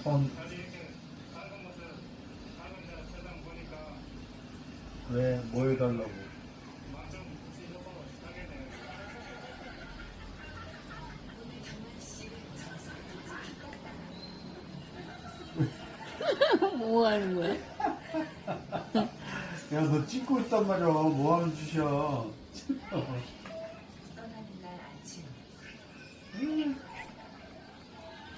폰. 왜? 뭐 해달라고? 뭐 하는 거야? 야, 너 찍고 있단 말이야. 뭐 하는 짓이야. 떠나는 날 아침